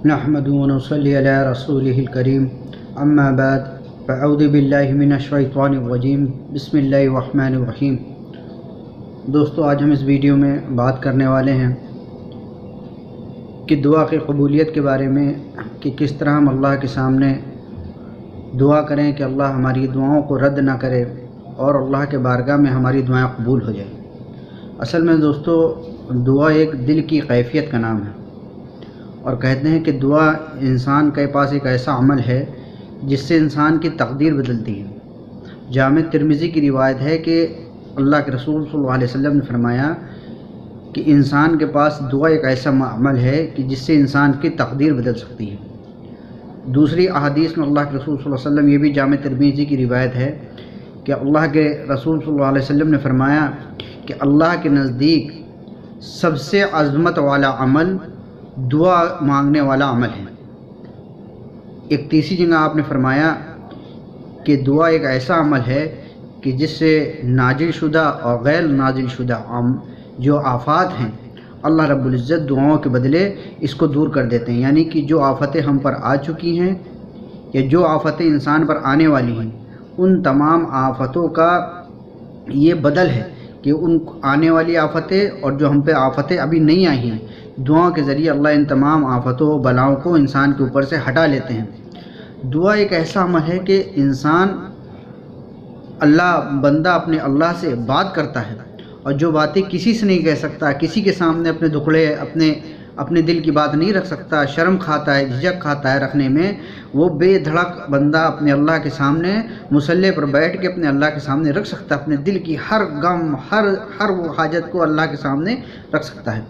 نحمده ونصلي على رسوله الكريم اما بعد فاعوذ باللہ من الشیطان الرجیم بسم اللہ الرحمن الرحیم۔ دوستو، آج ہم اس ویڈیو میں بات کرنے والے ہیں کہ دعا کی قبولیت کے بارے میں، کہ کس طرح ہم اللہ کے سامنے دعا کریں کہ اللہ ہماری دعاؤں کو رد نہ کرے اور اللہ کے بارگاہ میں ہماری دعائیں قبول ہو جائیں۔ اصل میں دوستو، دعا ایک دل کی کیفیت کا نام ہے، اور کہتے ہیں کہ دعا انسان کے پاس ایک ایسا عمل ہے جس سے انسان کی تقدیر بدلتی ہے۔ جامع ترمذی کی روایت ہے کہ اللہ کے رسول صلی اللہ علیہ وسلم نے فرمایا کہ انسان کے پاس دعا ایک ایسا عمل ہے کہ جس سے انسان کی تقدیر بدل سکتی ہے۔ دوسری احادیث میں اللہ کے رسول صلی اللہ علیہ وسلم، یہ بھی جامع ترمذی کی روایت ہے کہ اللہ کے رسول صلی اللہ علیہ وسلم نے فرمایا کہ اللہ کے نزدیک سب سے عظمت والا عمل دعا مانگنے والا عمل ہے۔ ایک تیسری جگہ آپ نے فرمایا کہ دعا ایک ایسا عمل ہے کہ جس سے نازل شدہ اور غیر نازل شدہ جو آفات ہیں، اللہ رب العزت دعاؤں کے بدلے اس کو دور کر دیتے ہیں۔ یعنی کہ جو آفتیں ہم پر آ چکی ہیں یا جو آفتیں انسان پر آنے والی ہیں، ان تمام آفتوں کا یہ بدل ہے کہ ان آنے والی آفتیں اور جو ہم پہ آفتیں ابھی نہیں آئی ہیں، دعاؤں کے ذریعے اللہ ان تمام آفتوں و بلاؤں کو انسان کے اوپر سے ہٹا لیتے ہیں۔ دعا ایک ایسا عمل ہے کہ انسان بندہ اپنے اللہ سے بات کرتا ہے، اور جو باتیں کسی سے نہیں کہہ سکتا، کسی کے سامنے اپنے دکھڑے اپنے دل کی بات نہیں رکھ سکتا، شرم کھاتا ہے، جھجک کھاتا ہے رکھنے میں، وہ بے دھڑک بندہ اپنے اللہ کے سامنے مصلی پر بیٹھ کے اپنے اللہ کے سامنے رکھ سکتا ہے۔ اپنے دل کی ہر غم، ہر وہ حاجت کو اللہ کے سامنے رکھ سکتا ہے۔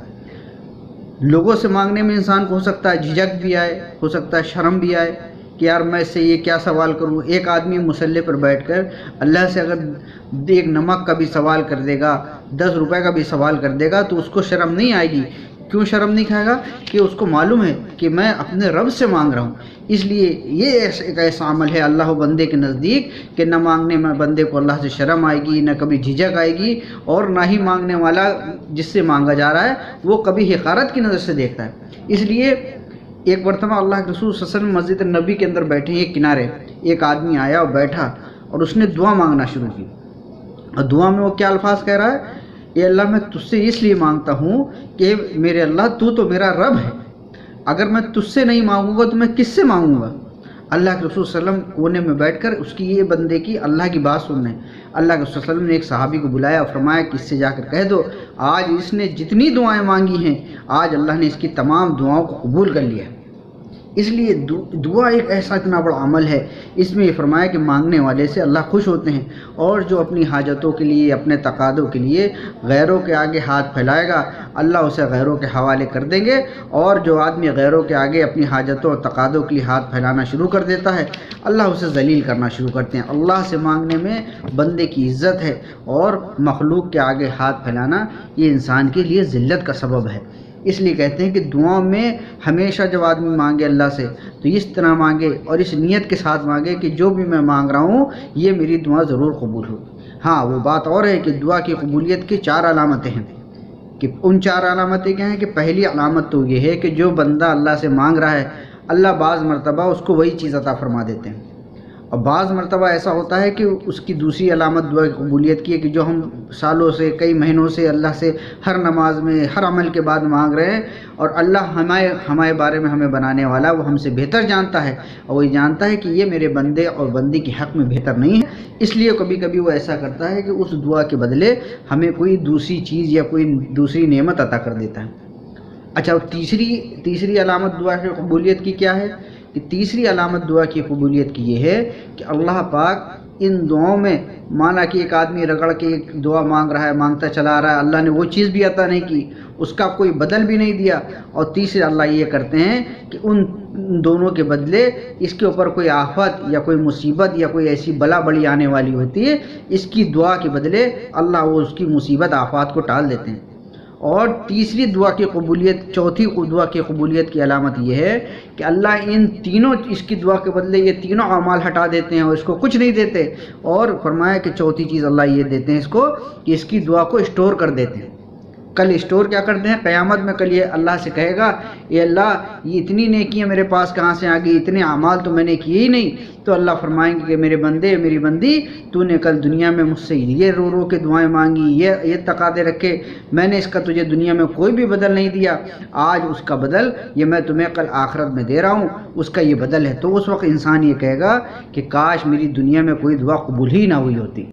لوگوں سے مانگنے میں انسان کو ہو سکتا ہے جھجک بھی آئے، ہو سکتا ہے شرم بھی آئے کہ یار میں اس سے یہ کیا سوال کروں۔ ایک آدمی مصلی پر بیٹھ کر اللہ سے اگر ایک نمک کا بھی سوال کر دے گا، 10 روپے کا بھی سوال کر دے گا، تو اس کو شرم نہیں آئے گی۔ کیوں شرم نہیں کھائے گا؟ کہ اس کو معلوم ہے کہ میں اپنے رب سے مانگ رہا ہوں۔ اس لیے یہ ایک ایسا عمل ہے اللہ و بندے کے نزدیک کہ نہ مانگنے میں بندے کو اللہ سے شرم آئے گی، نہ کبھی جھجک آئے گی، اور نہ ہی مانگنے والا جس سے مانگا جا رہا ہے وہ کبھی حقارت کی نظر سے دیکھتا ہے۔ اس لیے ایک مرتبہ اللہ کے رسول صلی اللہ علیہ وسلم مسجد نبی کے اندر بیٹھے، ایک کنارے ایک آدمی آیا اور بیٹھا اور اس نے دعا مانگنا شروع کی۔ اور دعا میں وہ کیا الفاظ کہہ رہا ہے؟ اے اللہ، میں تجھ سے اس لیے مانگتا ہوں کہ میرے اللہ تو میرا رب ہے، اگر میں تجھ سے نہیں مانگوں گا تو میں کس سے مانگوں گا؟ اللہ کے رسول صلی اللہ علیہ وسلم کونے میں بیٹھ کر اس کی یہ بندے کی اللہ کی بات سن رہے ہیں۔ اللہ کے رسول صلی اللہ علیہ وسلم نے ایک صحابی کو بلایا اور فرمایا کہ اس سے جا کر کہہ دو، آج اس نے جتنی دعائیں مانگی ہیں، آج اللہ نے اس کی تمام دعاؤں کو قبول کر لیا ہے۔ اس لیے دعا ایک ایسا اتنا بڑا عمل ہے، اس میں یہ فرمایا کہ مانگنے والے سے اللہ خوش ہوتے ہیں، اور جو اپنی حاجتوں کے لیے، اپنے تقاضوں کے لیے غیروں کے آگے ہاتھ پھیلائے گا، اللہ اسے غیروں کے حوالے کر دیں گے۔ اور جو آدمی غیروں کے آگے اپنی حاجتوں اور تقاضوں کے لیے ہاتھ پھیلانا شروع کر دیتا ہے، اللہ اسے ذلیل کرنا شروع کرتے ہیں۔ اللہ سے مانگنے میں بندے کی عزت ہے، اور مخلوق کے آگے ہاتھ پھیلانا یہ انسان کے لیے ذلت کا سبب ہے۔ اس لیے کہتے ہیں کہ دعاؤں میں ہمیشہ جب آدمی مانگے اللہ سے تو اس طرح مانگے اور اس نیت کے ساتھ مانگے کہ جو بھی میں مانگ رہا ہوں یہ میری دعا ضرور قبول ہو۔ ہاں، وہ بات اور ہے کہ دعا کی قبولیت کی 4 علامتیں ہیں، کہ ان 4 علامتیں کیا ہیں؟ کہ پہلی علامت تو یہ ہے کہ جو بندہ اللہ سے مانگ رہا ہے، اللہ بعض مرتبہ اس کو وہی چیز عطا فرما دیتے ہیں، اور بعض مرتبہ ایسا ہوتا ہے کہ اس کی دوسری علامت دعا کی قبولیت کی ہے کہ جو ہم سالوں سے، کئی مہینوں سے اللہ سے ہر نماز میں، ہر عمل کے بعد مانگ رہے ہیں، اور اللہ ہمارے بارے میں ہمیں بنانے والا وہ ہم سے بہتر جانتا ہے، اور وہ جانتا ہے کہ یہ میرے بندے اور بندی کے حق میں بہتر نہیں ہے، اس لیے کبھی کبھی وہ ایسا کرتا ہے کہ اس دعا کے بدلے ہمیں کوئی دوسری چیز یا کوئی دوسری نعمت عطا کر دیتا ہے۔ اچھا، تیسری علامت دعا کی قبولیت کی کیا ہے؟ کہ تیسری علامت دعا کی قبولیت کی یہ ہے کہ اللہ پاک ان دعاؤں میں، مانا کہ ایک آدمی رگڑ کے ایک دعا مانگ رہا ہے، مانگتا چلا رہا ہے، اللہ نے وہ چیز بھی عطا نہیں کی، اس کا کوئی بدل بھی نہیں دیا، اور تیسرے اللہ یہ کرتے ہیں کہ ان دونوں کے بدلے اس کے اوپر کوئی آفت یا کوئی مصیبت یا کوئی ایسی بلا بڑی آنے والی ہوتی ہے، اس کی دعا کے بدلے اللہ وہ اس کی مصیبت آفات کو ٹال دیتے ہیں۔ اور تیسری دعا کی قبولیت، چوتھی دعا کی قبولیت کی علامت یہ ہے کہ اللہ ان تینوں، اس کی دعا کے بدلے یہ تینوں اعمال ہٹا دیتے ہیں اور اس کو کچھ نہیں دیتے، اور فرمایا کہ چوتھی چیز اللہ یہ دیتے ہیں اس کو کہ اس کی دعا کو اسٹور کر دیتے ہیں، کل اسٹور کیا کرتے ہیں، قیامت میں کل یہ اللہ سے کہے گا اے اللہ یہ اتنی نیکیاں میرے پاس کہاں سے آ گئی، اتنے اعمال تو میں نے کیے ہی نہیں۔ تو اللہ فرمائیں گے کہ میرے بندے میری بندی تو نے کل دنیا میں مجھ سے یہ رو رو کے دعائیں مانگی، یہ تقاضے رکھے، میں نے اس کا تجھے دنیا میں کوئی بھی بدل نہیں دیا، آج اس کا بدل یہ میں تمہیں کل آخرت میں دے رہا ہوں، اس کا یہ بدل ہے۔ تو اس وقت انسان یہ کہے گا کہ کاش میری دنیا میں کوئی دعا قبول ہی نہ ہوئی ہوتی۔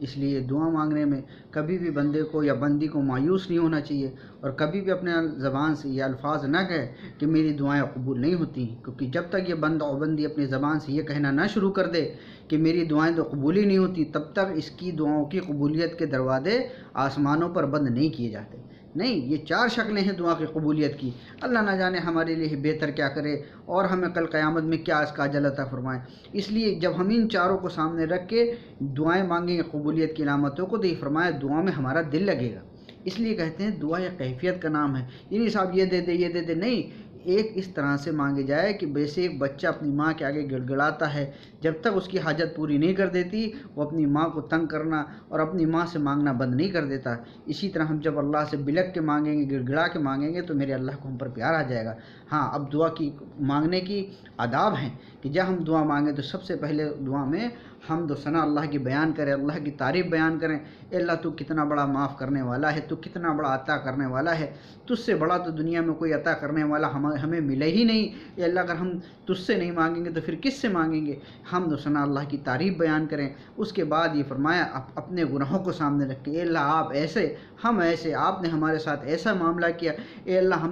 اس لیے دعا مانگنے میں کبھی بھی بندے کو یا بندی کو مایوس نہیں ہونا چاہیے، اور کبھی بھی اپنے زبان سے یہ الفاظ نہ کہے کہ میری دعائیں قبول نہیں ہوتی، کیونکہ جب تک یہ بندہ اور بندی اپنی زبان سے یہ کہنا نہ شروع کر دے کہ میری دعائیں تو قبول ہی نہیں ہوتی، تب تک اس کی دعاؤں کی قبولیت کے دروازے آسمانوں پر بند نہیں کیے جاتے۔ نہیں، یہ 4 شکلیں ہیں دعا کی قبولیت کی۔ اللہ نہ جانے ہمارے لیے بہتر کیا کرے اور ہمیں کل قیامت میں کیا اس کا اجر عطا فرمائے۔ اس لیے جب ہم ان چاروں کو سامنے رکھ کے دعائیں مانگیں گے قبولیت کی علامتوں کو، تو یہ فرمایا دعا میں ہمارا دل لگے گا۔ اس لیے کہتے ہیں دعا یہ کیفیت کا نام ہے، یہ نہیں صاحب یہ دے دے یہ دے دے، نہیں، ایک اس طرح سے مانگے جائے کہ ویسے ایک بچہ اپنی ماں کے آگے گڑ گڑاتا ہے، جب تک اس کی حاجت پوری نہیں کر دیتی وہ اپنی ماں کو تنگ کرنا اور اپنی ماں سے مانگنا بند نہیں کر دیتا۔ اسی طرح ہم جب اللہ سے بلک کے مانگیں گے، گڑ گڑا کے مانگیں گے، تو میرے اللہ کو ہم پر پیار آ جائے گا۔ ہاں، اب دعا کی مانگنے کی آداب ہیں کہ جب ہم دعا مانگیں تو سب سے پہلے دعا میں حمد و ثنا اللہ کی بیان کریں، اللہ کی تعریف بیان کریں۔ اے اللہ تو کتنا بڑا معاف کرنے والا ہے، تو کتنا بڑا عطا کرنے والا ہے، تجھ سے بڑا تو دنیا میں کوئی عطا کرنے والا ہمیں ملے ہی نہیں۔ اے اللہ اگر ہم تجھ سے نہیں مانگیں گے تو پھر کس سے مانگیں گے؟ حمد و ثنا اللہ کی تعریف بیان کریں۔ اس کے بعد یہ فرمایا اپنے گناہوں کو سامنے رکھ کے، اے اللہ آپ ایسے ہم ایسے، آپ نے ہمارے ساتھ ایسا معاملہ کیا، اے اللہ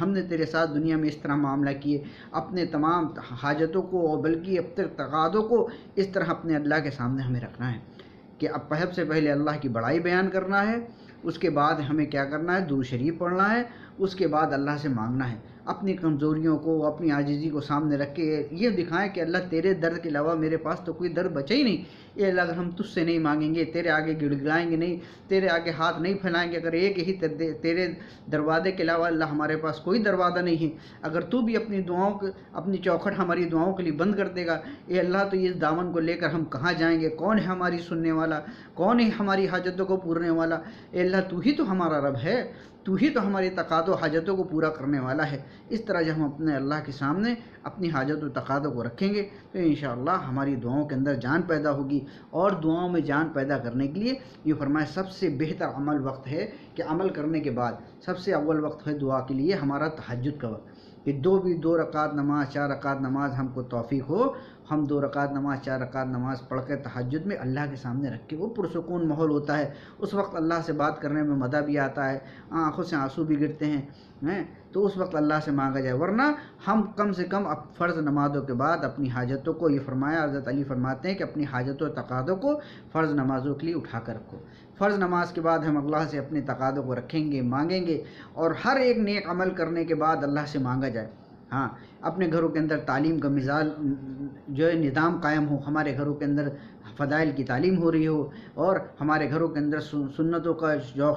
ہم نے تیرے ساتھ دنیا میں اس طرح معاملہ کیے، اپنے تمام حاجتوں کو اور بلکہ اپنے تقاضوں کو اس طرح اپنے اللہ کے سامنے ہمیں رکھنا ہے کہ اب سب سے پہلے اللہ کی بڑائی بیان کرنا ہے، اس کے بعد ہمیں کیا کرنا ہے، درود شریف پڑھنا ہے، اس کے بعد اللہ سے مانگنا ہے، اپنی کمزوریوں کو اپنی عاجزی کو سامنے رکھ کے یہ دکھائیں کہ اللہ تیرے درد کے علاوہ میرے پاس تو کوئی درد بچا ہی نہیں۔ اے اللہ اگر ہم تجھ سے نہیں مانگیں گے، تیرے آگے گڑ گڑائیں گے نہیں، تیرے آگے ہاتھ نہیں پھیلائیں گے، اگر ایک ہی تیرے دروازے کے علاوہ اللہ ہمارے پاس کوئی دروازہ نہیں ہے، اگر تو بھی اپنی دعاؤں کو اپنی چوکھٹ ہماری دعاؤں کے لیے بند کر دے گا، اے اللہ تو اس دامن کو لے کر ہم کہاں جائیں گے؟ کون ہے ہماری سننے والا؟ کون ہے ہماری حاجتوں کو پورنے والا؟ اے اللہ تو ہی تو ہمارا رب ہے، تو ہی تو ہماری تقاضوں حاجتوں کو پورا کرنے والا ہے۔ اس طرح جب ہم اپنے اللہ کے سامنے اپنی حاجت و تقاضوں کو رکھیں گے تو انشاءاللہ ہماری دعاؤں کے اندر جان پیدا ہوگی، اور دعاؤں میں جان پیدا کرنے کے لیے یہ فرمایا سب سے بہتر عمل وقت ہے کہ عمل کرنے کے بعد سب سے اول وقت ہے دعا کے لیے ہمارا تہجد کا وقت، کہ 2 رکعت نماز 4 رکعت نماز ہم کو توفیق ہو، ہم 2 رکعت نماز 4 رکعت نماز پڑھ کے تہجد میں اللہ کے سامنے رکھ کے، وہ پرسکون ماحول ہوتا ہے، اس وقت اللہ سے بات کرنے میں مزہ بھی آتا ہے، آنکھوں سے آنسو بھی گرتے ہیں، تو اس وقت اللہ سے مانگا جائے، ورنہ ہم کم سے کم فرض نمازوں کے بعد اپنی حاجتوں کو، یہ فرمایا حضرت علی فرماتے ہیں کہ اپنی حاجتوں و تقاضوں کو فرض نمازوں کے لیے اٹھا کر رکھو۔ فرض نماز کے بعد ہم اللہ سے اپنے تقاضوں کو رکھیں گے، مانگیں گے، اور ہر ایک نیک عمل کرنے کے بعد اللہ سے مانگا جائے۔ ہاں، اپنے گھروں کے اندر تعلیم کا مزاج جو ہے نظام قائم ہو، ہمارے گھروں کے اندر فضائل کی تعلیم ہو رہی ہو، اور ہمارے گھروں کے اندر سنتوں کا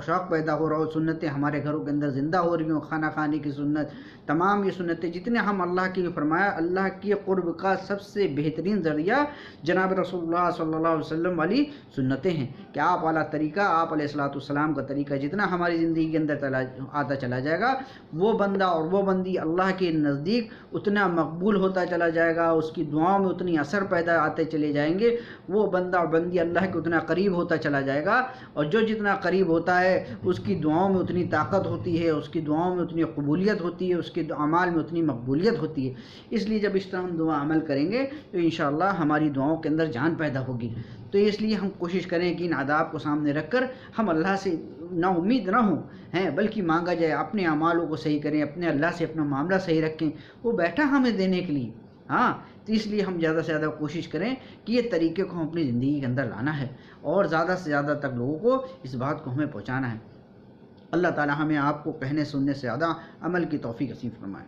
شوق پیدا ہو رہا ہو، سنتیں ہمارے گھروں کے اندر زندہ ہو رہی ہوں، کھانا کھانے کی سنت، تمام یہ سنتیں جتنے ہم اللہ کی فرمایا اللہ کی قرب کا سب سے بہترین ذریعہ جناب رسول اللہ صلی اللہ علیہ وسلم والی سنتیں ہیں، کہ آپ والا طریقہ، آپ علیہ الصلوۃ والسلام کا طریقہ جتنا ہماری زندگی کے اندر آتا چلا جائے گا، وہ بندہ اور وہ بندی اللہ کے نزدیک اتنا مقبول ہوتا چلا جائے گا، اس کی دعاؤں میں اتنی اثر پیدا آتے چلے جائیں گے، وہ بندہ اور بندی اللہ کے اتنا قریب ہوتا چلا جائے گا، اور جو جتنا قریب ہوتا ہے اس کی دعاؤں میں اتنی طاقت ہوتی ہے، اس کی دعاؤں میں اتنی قبولیت ہوتی ہے، اس کے اعمال میں اتنی مقبولیت ہوتی ہے۔ اس لیے جب اس طرح ہم دعا عمل کریں گے تو انشاءاللہ ہماری دعاؤں کے اندر جان پیدا ہوگی۔ تو اس لیے ہم کوشش کریں کہ ان آداب کو سامنے رکھ کر ہم اللہ سے نا امید نہ ہوں، بلکہ مانگا جائے، اپنے اعمالوں کو صحیح کریں، اپنے اللہ سے اپنا معاملہ صحیح رکھیں، وہ بیٹھا ہمیں دینے کے لیے۔ ہاں، تو اس لیے ہم زیادہ سے زیادہ کوشش کریں کہ یہ طریقے کو ہم اپنی زندگی کے اندر لانا ہے، اور زیادہ سے زیادہ تک لوگوں کو اس بات کو ہمیں پہنچانا ہے۔ اللہ تعالی ہمیں آپ کو کہنے سننے سے زیادہ عمل کی توفیق نصیب فرمائے۔